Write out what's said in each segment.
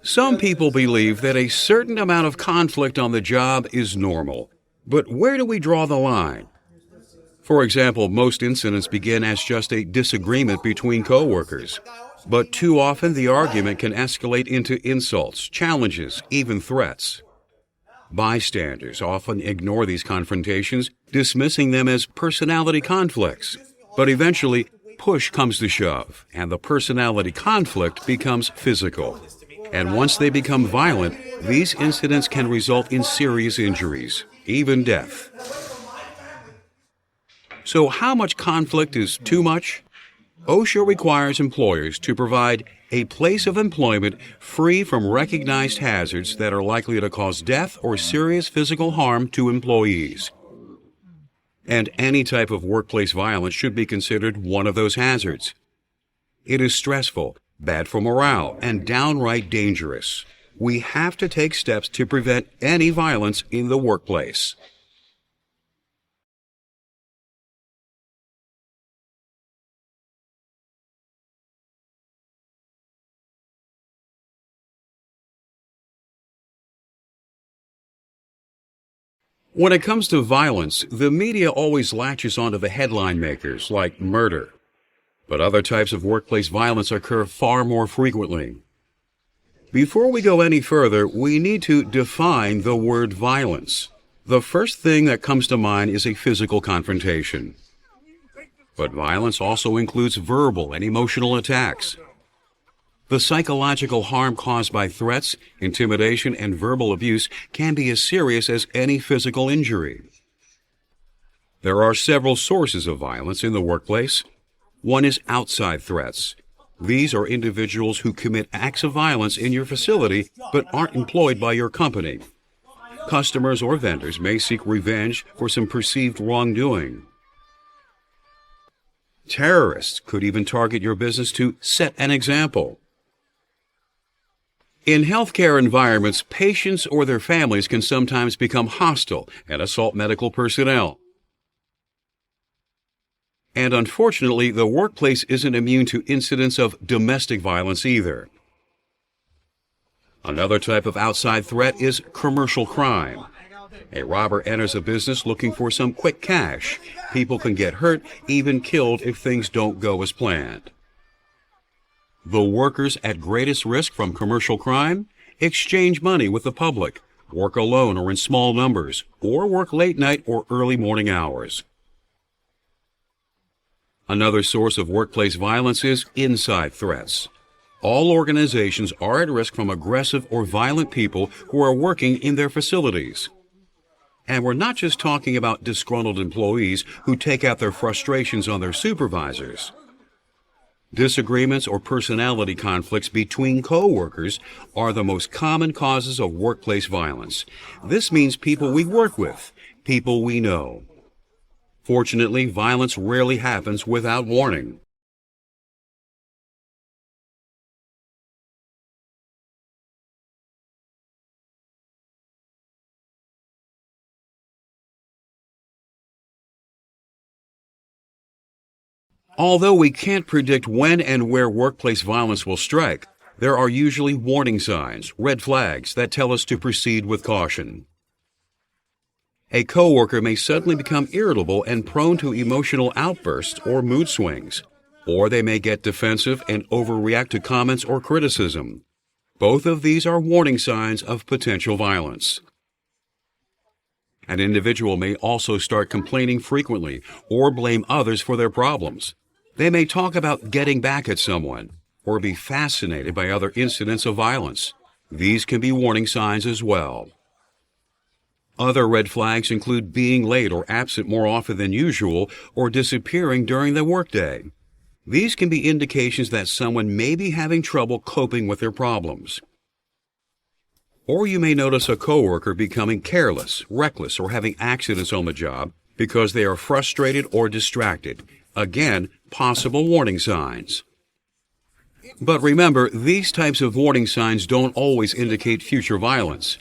Some people believe that a certain amount of conflict on the job is normal. But where do we draw the line? For example, most incidents begin as just a disagreement between coworkers. But too often the argument can escalate into insults, challenges, even threats. Bystanders often ignore these confrontations, dismissing them as personality conflicts. But eventually, push comes to shove, and the personality conflict becomes physical. And once they become violent, these incidents can result in serious injuries, even death. So how much conflict is too much? OSHA requires employers to provide a place of employment free from recognized hazards that are likely to cause death or serious physical harm to employees. And any type of workplace violence should be considered one of those hazards. It is stressful, bad for morale, and downright dangerous. We have to take steps to prevent any violence in the workplace. When it comes to violence, the media always latches onto the headline makers, like murder. But other types of workplace violence occur far more frequently. Before we go any further, we need to define the word violence. The first thing that comes to mind is a physical confrontation. But violence also includes verbal and emotional attacks. The psychological harm caused by threats, intimidation, and verbal abuse can be as serious as any physical injury. There are several sources of violence in the workplace. One is outside threats. These are individuals who commit acts of violence in your facility but aren't employed by your company. Customers or vendors may seek revenge for some perceived wrongdoing. Terrorists could even target your business to set an example. In healthcare environments, patients or their families can sometimes become hostile and assault medical personnel. And unfortunately, the workplace isn't immune to incidents of domestic violence either. Another type of outside threat is commercial crime. A robber enters a business looking for some quick cash. People can get hurt, even killed if things don't go as planned. The workers at greatest risk from commercial crime exchange money with the public, work alone or in small numbers, or work late night or early morning hours. Another source of workplace violence is inside threats. All organizations are at risk from aggressive or violent people who are working in their facilities. And we're not just talking about disgruntled employees who take out their frustrations on their supervisors. Disagreements or personality conflicts between coworkers are the most common causes of workplace violence. This means people we work with, people we know. Fortunately, violence rarely happens without warning. Although we can't predict when and where workplace violence will strike, there are usually warning signs, red flags, that tell us to proceed with caution. A coworker may suddenly become irritable and prone to emotional outbursts or mood swings, or they may get defensive and overreact to comments or criticism. Both of these are warning signs of potential violence. An individual may also start complaining frequently or blame others for their problems. They may talk about getting back at someone or be fascinated by other incidents of violence. These can be warning signs as well. Other red flags include being late or absent more often than usual or disappearing during the workday. These can be indications that someone may be having trouble coping with their problems. Or you may notice a coworker becoming careless, reckless, or having accidents on the job because they are frustrated or distracted. Again, possible warning signs. But remember, these types of warning signs don't always indicate future violence.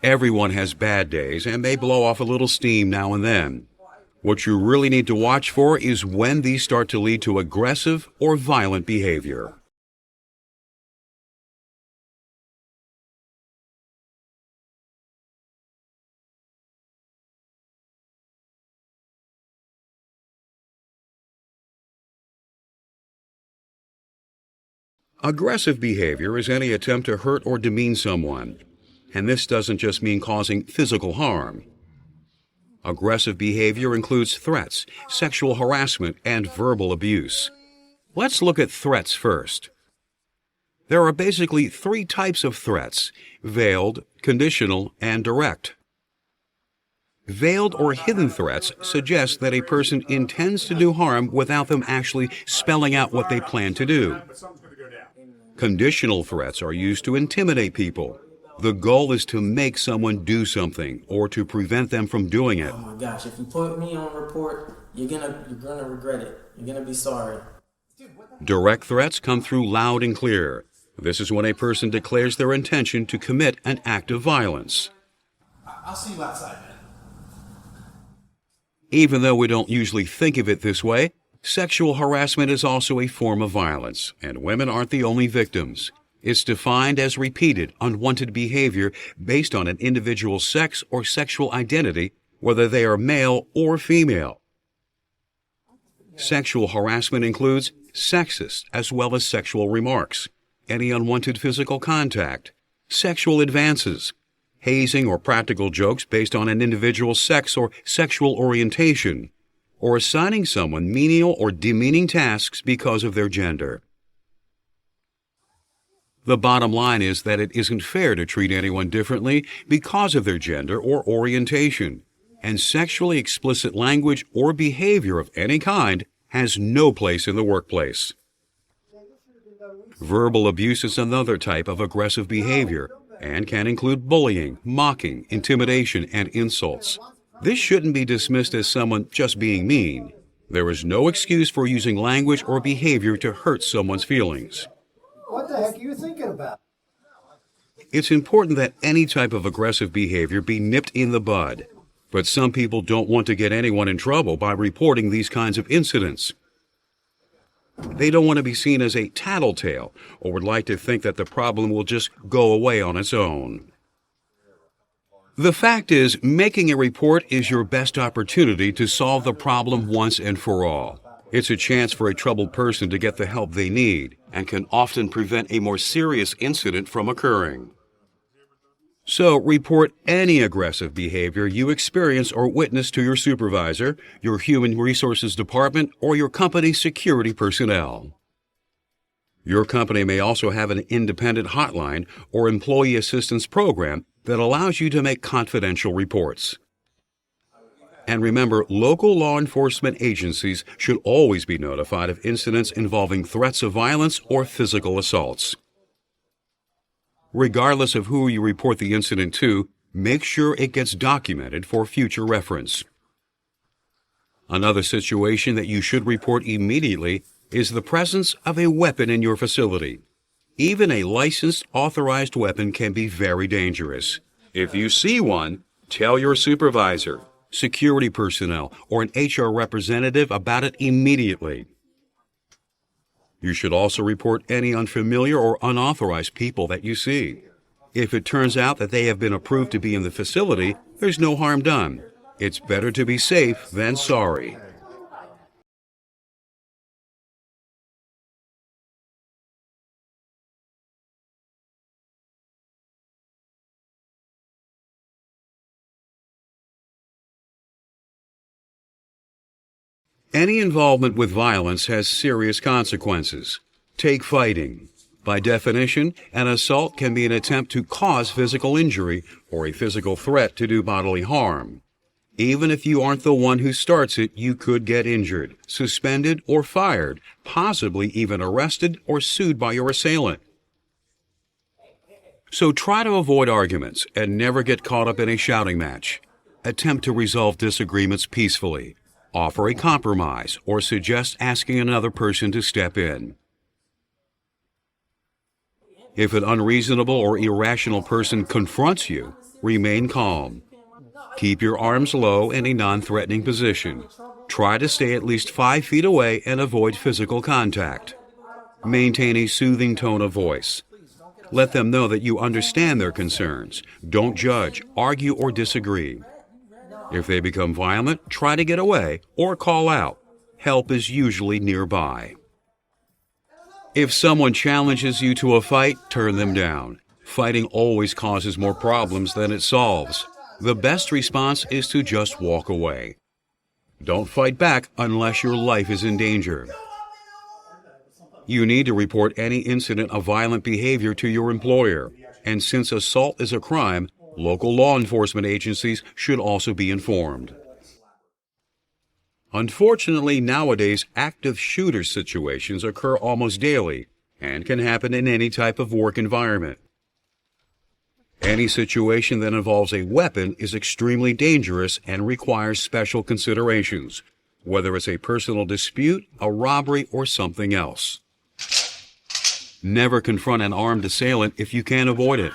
Everyone has bad days and may blow off a little steam now and then. What you really need to watch for is when these start to lead to aggressive or violent behavior. Aggressive behavior is any attempt to hurt or demean someone, and this doesn't just mean causing physical harm. Aggressive behavior includes threats, sexual harassment, and verbal abuse. Let's look at threats first. There are basically three types of threats: veiled, conditional, and direct. Veiled or hidden threats suggest that a person intends to do harm without them actually spelling out what they plan to do. Conditional threats are used to intimidate people. The goal is to make someone do something or to prevent them from doing it. Oh my gosh, if you put me on report, you're gonna regret it. You're gonna be sorry. Direct threats come through loud and clear. This is when a person declares their intention to commit an act of violence. I'll see you outside, man. Even though we don't usually think of it this way, sexual harassment is also a form of violence, and women aren't the only victims. It's defined as repeated, unwanted behavior based on an individual's sex or sexual identity, whether they are male or female. Sexual harassment includes sexist as well as sexual remarks, any unwanted physical contact, sexual advances, hazing or practical jokes based on an individual's sex or sexual orientation, or assigning someone menial or demeaning tasks because of their gender. The bottom line is that it isn't fair to treat anyone differently because of their gender or orientation, and sexually explicit language or behavior of any kind has no place in the workplace. Verbal abuse is another type of aggressive behavior and can include bullying, mocking, intimidation, and insults. This shouldn't be dismissed as someone just being mean. There is no excuse for using language or behavior to hurt someone's feelings. What the heck are you thinking about? It's important that any type of aggressive behavior be nipped in the bud, but some people don't want to get anyone in trouble by reporting these kinds of incidents. They don't want to be seen as a tattletale or would like to think that the problem will just go away on its own. The fact is, making a report is your best opportunity to solve the problem once and for all. It's a chance for a troubled person to get the help they need and can often prevent a more serious incident from occurring. So, report any aggressive behavior you experience or witness to your supervisor, your human resources department, or your company's security personnel. Your company may also have an independent hotline or employee assistance program that allows you to make confidential reports. And remember, local law enforcement agencies should always be notified of incidents involving threats of violence or physical assaults. Regardless of who you report the incident to, make sure it gets documented for future reference. Another situation that you should report immediately is the presence of a weapon in your facility. Even a licensed, authorized weapon can be very dangerous. If you see one, tell your supervisor, security personnel, or an HR representative about it immediately. You should also report any unfamiliar or unauthorized people that you see. If it turns out that they have been approved to be in the facility, there's no harm done. It's better to be safe than sorry. Any involvement with violence has serious consequences. Take fighting. By definition, an assault can be an attempt to cause physical injury or a physical threat to do bodily harm. Even if you aren't the one who starts it, you could get injured, suspended, or fired, possibly even arrested or sued by your assailant. So try to avoid arguments and never get caught up in a shouting match. Attempt to resolve disagreements peacefully. Offer a compromise or suggest asking another person to step in. If an unreasonable or irrational person confronts you, remain calm. Keep your arms low in a non-threatening position. Try to stay at least 5 feet away and avoid physical contact. Maintain a soothing tone of voice. Let them know that you understand their concerns. Don't judge, argue, or disagree. If they become violent, try to get away or call out. Help is usually nearby. If someone challenges you to a fight, turn them down. Fighting always causes more problems than it solves. The best response is to just walk away. Don't fight back unless your life is in danger. You need to report any incident of violent behavior to your employer, and since assault is a crime, local law enforcement agencies should also be informed. Unfortunately, nowadays, active shooter situations occur almost daily and can happen in any type of work environment. Any situation that involves a weapon is extremely dangerous and requires special considerations, whether it's a personal dispute, a robbery, or something else. Never confront an armed assailant if you can avoid it.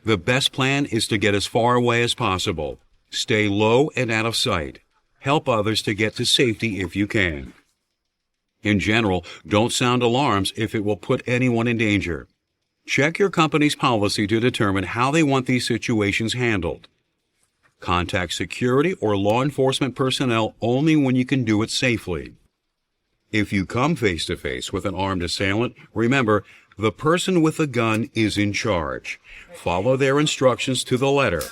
The best plan is to get as far away as possible. Stay low and out of sight. Help others to get to safety if you can. In general, don't sound alarms if it will put anyone in danger. Check your company's policy to determine how they want these situations handled. Contact security or law enforcement personnel only when you can do it safely. If you come face to face with an armed assailant, remember, the person with the gun is in charge. Follow their instructions to the letter.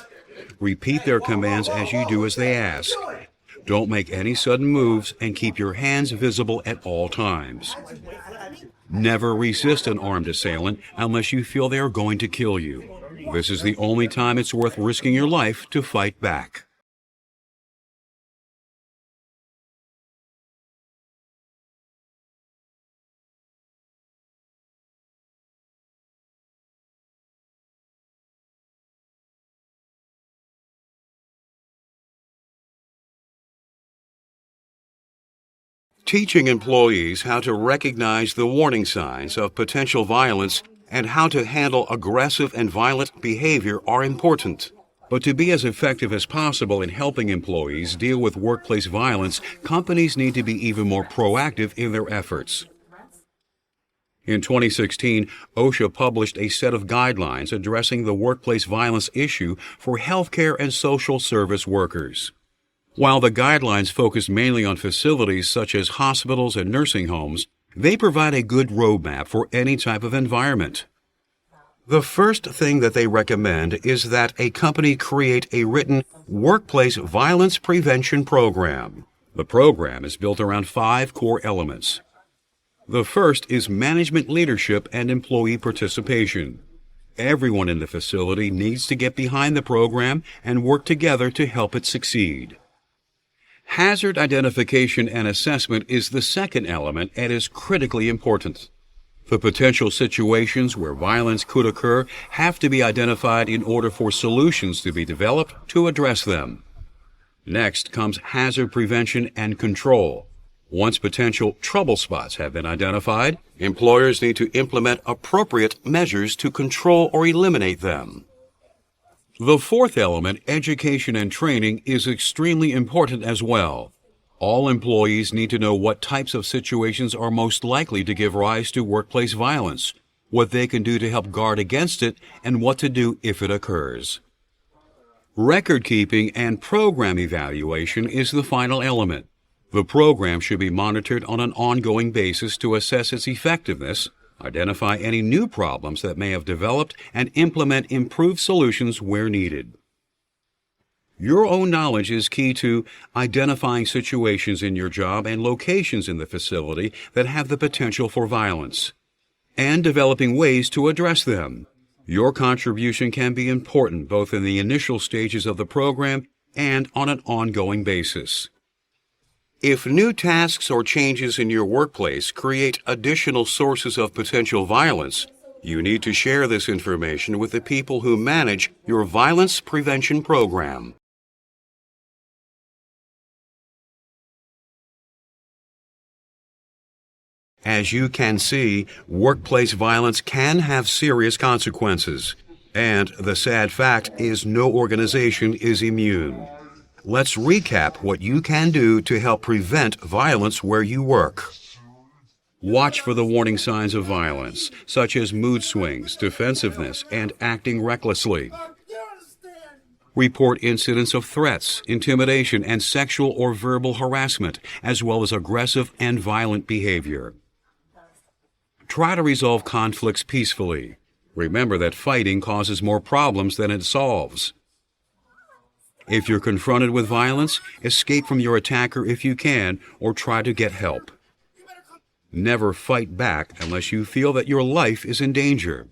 Repeat their commands as you do as they ask. Don't make any sudden moves and keep your hands visible at all times. Never resist an armed assailant unless you feel they are going to kill you. This is the only time it's worth risking your life to fight back. Teaching employees how to recognize the warning signs of potential violence and how to handle aggressive and violent behavior are important. But to be as effective as possible in helping employees deal with workplace violence, companies need to be even more proactive in their efforts. In 2016, OSHA published a set of guidelines addressing the workplace violence issue for healthcare and social service workers. While the guidelines focus mainly on facilities such as hospitals and nursing homes, they provide a good roadmap for any type of environment. The first thing that they recommend is that a company create a written workplace violence prevention program. The program is built around 5 core elements. The first is management leadership and employee participation. Everyone in the facility needs to get behind the program and work together to help it succeed. Hazard identification and assessment is the second element and is critically important. The potential situations where violence could occur have to be identified in order for solutions to be developed to address them. Next comes hazard prevention and control. Once potential trouble spots have been identified, employers need to implement appropriate measures to control or eliminate them. The fourth element, education and training, is extremely important as well. All employees need to know what types of situations are most likely to give rise to workplace violence, what they can do to help guard against it, and what to do if it occurs. Record keeping and program evaluation is the final element. The program should be monitored on an ongoing basis to assess its effectiveness, identify any new problems that may have developed, and implement improved solutions where needed. Your own knowledge is key to identifying situations in your job and locations in the facility that have the potential for violence, and developing ways to address them. Your contribution can be important both in the initial stages of the program and on an ongoing basis. If new tasks or changes in your workplace create additional sources of potential violence, you need to share this information with the people who manage your violence prevention program. As you can see, workplace violence can have serious consequences, and the sad fact is no organization is immune. Let's recap what you can do to help prevent violence where you work. Watch for the warning signs of violence, such as mood swings, defensiveness, and acting recklessly. Report incidents of threats, intimidation, and sexual or verbal harassment, as well as aggressive and violent behavior. Try to resolve conflicts peacefully. Remember that fighting causes more problems than it solves. If you're confronted with violence, escape from your attacker if you can, or try to get help. Never fight back unless you feel that your life is in danger.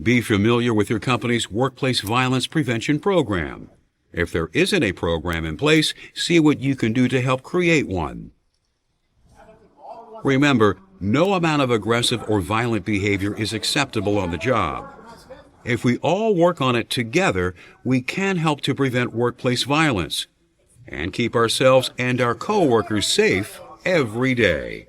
Be familiar with your company's workplace violence prevention program. If there isn't a program in place, see what you can do to help create one. Remember, no amount of aggressive or violent behavior is acceptable on the job. If we all work on it together, we can help to prevent workplace violence and keep ourselves and our coworkers safe every day.